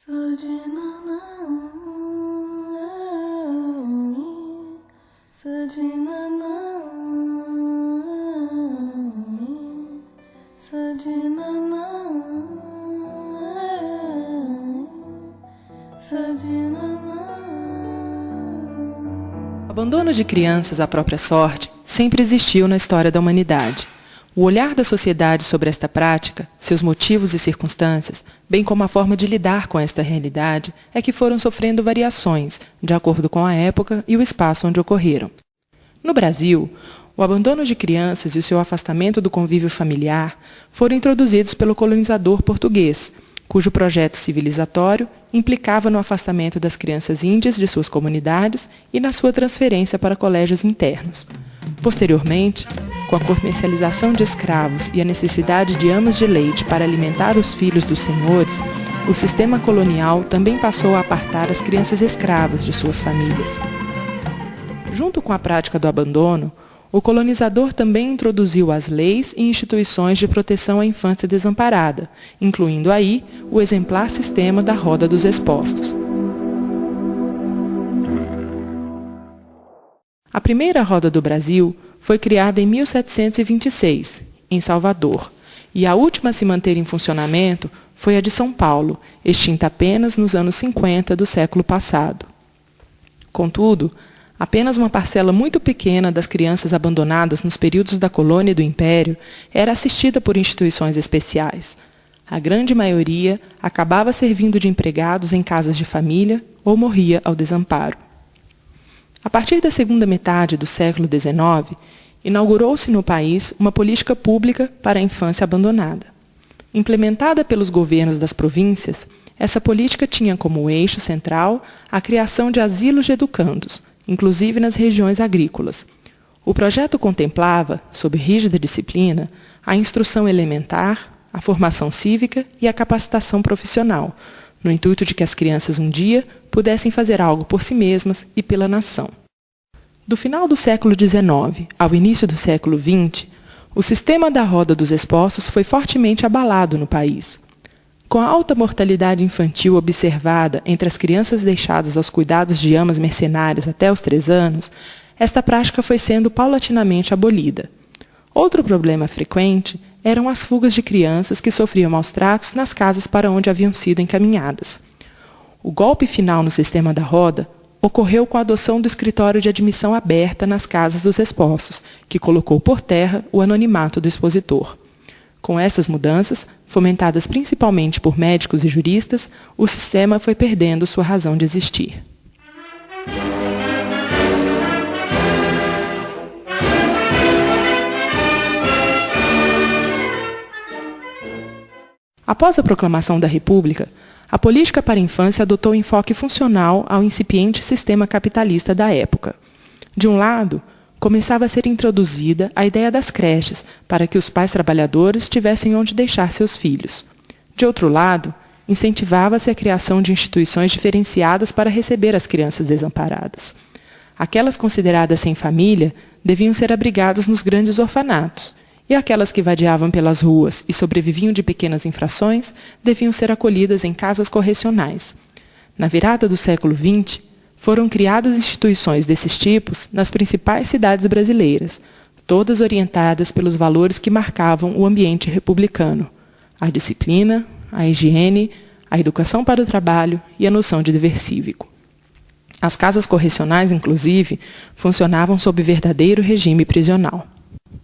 O abandono de crianças à própria sorte sempre existiu na história da humanidade. O olhar da sociedade sobre esta prática, seus motivos e circunstâncias, bem como a forma de lidar com esta realidade, é que foram sofrendo variações, de acordo com a época e o espaço onde ocorreram. No Brasil, o abandono de crianças e o seu afastamento do convívio familiar foram introduzidos pelo colonizador português, cujo projeto civilizatório implicava no afastamento das crianças índias de suas comunidades e na sua transferência para colégios internos. Posteriormente, com a comercialização de escravos e a necessidade de amas de leite para alimentar os filhos dos senhores, o sistema colonial também passou a apartar as crianças escravas de suas famílias. Junto com a prática do abandono, o colonizador também introduziu as leis e instituições de proteção à infância desamparada, incluindo aí o exemplar sistema da Roda dos Expostos. A primeira roda do Brasil foi criada em 1726, em Salvador, e a última a se manter em funcionamento foi a de São Paulo, extinta apenas nos anos 50 do século passado. Contudo, apenas uma parcela muito pequena das crianças abandonadas nos períodos da colônia e do Império era assistida por instituições especiais. A grande maioria acabava servindo de empregados em casas de família ou morria ao desamparo. A partir da segunda metade do século XIX, inaugurou-se no país uma política pública para a infância abandonada. Implementada pelos governos das províncias, essa política tinha como eixo central a criação de asilos de educandos, inclusive nas regiões agrícolas. O projeto contemplava, sob rígida disciplina, a instrução elementar, a formação cívica e a capacitação profissional, no intuito de que as crianças um dia pudessem fazer algo por si mesmas e pela nação. Do final do século XIX ao início do século XX, o sistema da Roda dos Expostos foi fortemente abalado no país. Com a alta mortalidade infantil observada entre as crianças deixadas aos cuidados de amas mercenárias até os 3 anos, esta prática foi sendo paulatinamente abolida. Outro problema frequente eram as fugas de crianças que sofriam maus tratos nas casas para onde haviam sido encaminhadas. O golpe final no sistema da Roda ocorreu com a adoção do escritório de admissão aberta nas casas dos expostos, que colocou por terra o anonimato do expositor. Com essas mudanças, fomentadas principalmente por médicos e juristas, o sistema foi perdendo sua razão de existir. Após a proclamação da República, a política para a infância adotou enfoque funcional ao incipiente sistema capitalista da época. De um lado, começava a ser introduzida a ideia das creches, para que os pais trabalhadores tivessem onde deixar seus filhos. De outro lado, incentivava-se a criação de instituições diferenciadas para receber as crianças desamparadas. Aquelas consideradas sem família deviam ser abrigadas nos grandes orfanatos, e aquelas que vadiavam pelas ruas e sobreviviam de pequenas infrações deviam ser acolhidas em casas correcionais. Na virada do século XX, foram criadas instituições desses tipos nas principais cidades brasileiras, todas orientadas pelos valores que marcavam o ambiente republicano: a disciplina, a higiene, a educação para o trabalho e a noção de dever cívico. As casas correcionais, inclusive, funcionavam sob verdadeiro regime prisional.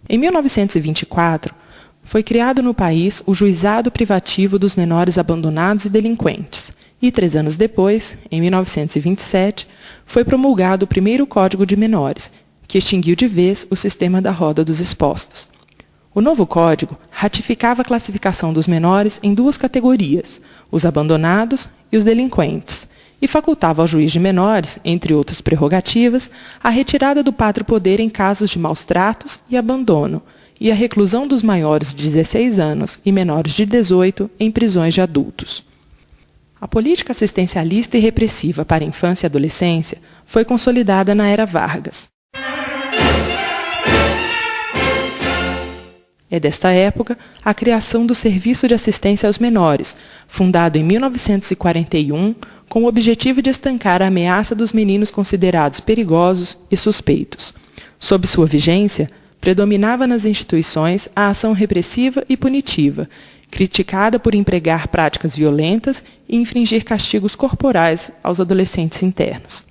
Em 1924, foi criado no país o Juizado Privativo dos Menores Abandonados e Delinquentes, e 3 anos depois, em 1927, foi promulgado o primeiro Código de Menores, que extinguiu de vez o sistema da Roda dos Expostos. O novo código ratificava a classificação dos menores em 2 categorias, os abandonados e os delinquentes, e facultava ao juiz de menores, entre outras prerrogativas, a retirada do pátrio poder em casos de maus tratos e abandono, e a reclusão dos maiores de 16 anos e menores de 18 em prisões de adultos. A política assistencialista e repressiva para a infância e adolescência foi consolidada na era Vargas. É desta época a criação do Serviço de Assistência aos Menores, fundado em 1941, com o objetivo de estancar a ameaça dos meninos considerados perigosos e suspeitos. Sob sua vigência, predominava nas instituições a ação repressiva e punitiva, criticada por empregar práticas violentas e infringir castigos corporais aos adolescentes internos.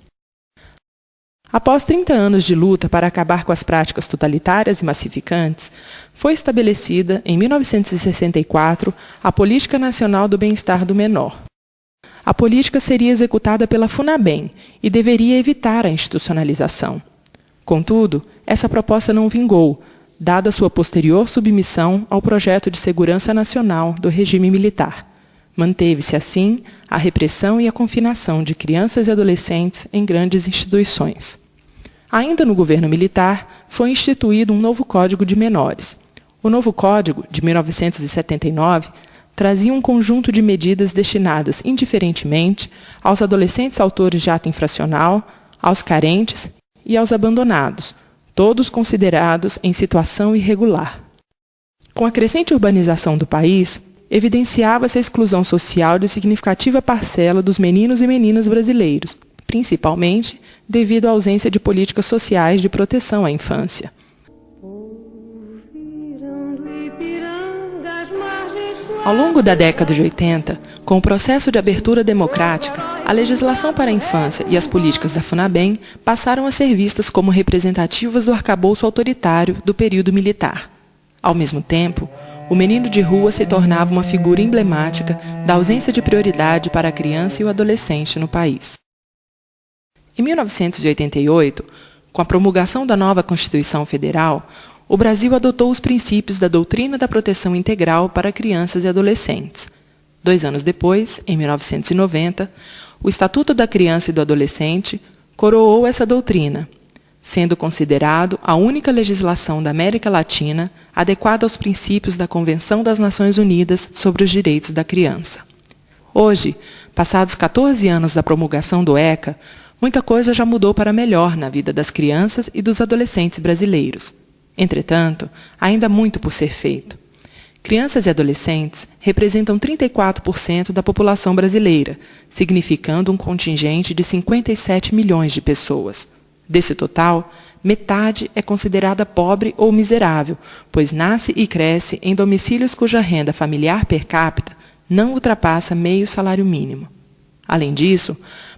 Após 30 anos de luta para acabar com as práticas totalitárias e massificantes, foi estabelecida, em 1964, a Política Nacional do Bem-Estar do Menor. A política seria executada pela FUNABEM e deveria evitar a institucionalização. Contudo, essa proposta não vingou, dada sua posterior submissão ao Projeto de Segurança Nacional do regime militar. Manteve-se, assim, a repressão e a confinação de crianças e adolescentes em grandes instituições. Ainda no governo militar, foi instituído um novo Código de Menores. O novo Código, de 1979, trazia um conjunto de medidas destinadas indiferentemente aos adolescentes autores de ato infracional, aos carentes e aos abandonados, todos considerados em situação irregular. Com a crescente urbanização do país, evidenciava-se a exclusão social de significativa parcela dos meninos e meninas brasileiros, principalmente devido à ausência de políticas sociais de proteção à infância. Ao longo da década de 80, com o processo de abertura democrática, a legislação para a infância e as políticas da FUNABEM passaram a ser vistas como representativas do arcabouço autoritário do período militar. Ao mesmo tempo, o menino de rua se tornava uma figura emblemática da ausência de prioridade para a criança e o adolescente no país. Em 1988, com a promulgação da nova Constituição Federal, o Brasil adotou os princípios da Doutrina da Proteção Integral para Crianças e Adolescentes. 2 anos depois, em 1990, o Estatuto da Criança e do Adolescente coroou essa doutrina, sendo considerado a única legislação da América Latina adequada aos princípios da Convenção das Nações Unidas sobre os Direitos da Criança. Hoje, passados 14 anos da promulgação do ECA, muita coisa já mudou para melhor na vida das crianças e dos adolescentes brasileiros. Entretanto, ainda há muito por ser feito. Crianças e adolescentes representam 34% da população brasileira, significando um contingente de 57 milhões de pessoas. Desse total, metade é considerada pobre ou miserável, pois nasce e cresce em domicílios cuja renda familiar per capita não ultrapassa meio salário mínimo. Além disso,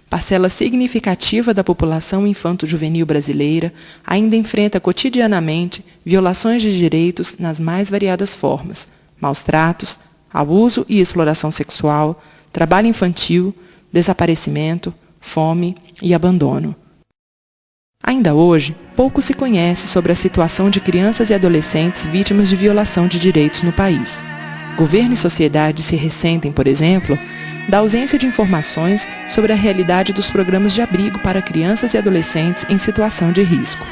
parcela significativa da população infanto-juvenil brasileira ainda enfrenta cotidianamente violações de direitos nas mais variadas formas: maus tratos, abuso e exploração sexual, trabalho infantil, desaparecimento, fome e abandono. Ainda hoje, pouco se conhece sobre a situação de crianças e adolescentes vítimas de violação de direitos no país. Governo e sociedade se ressentem, por exemplo, da ausência de informações sobre a realidade dos programas de abrigo para crianças e adolescentes em situação de risco.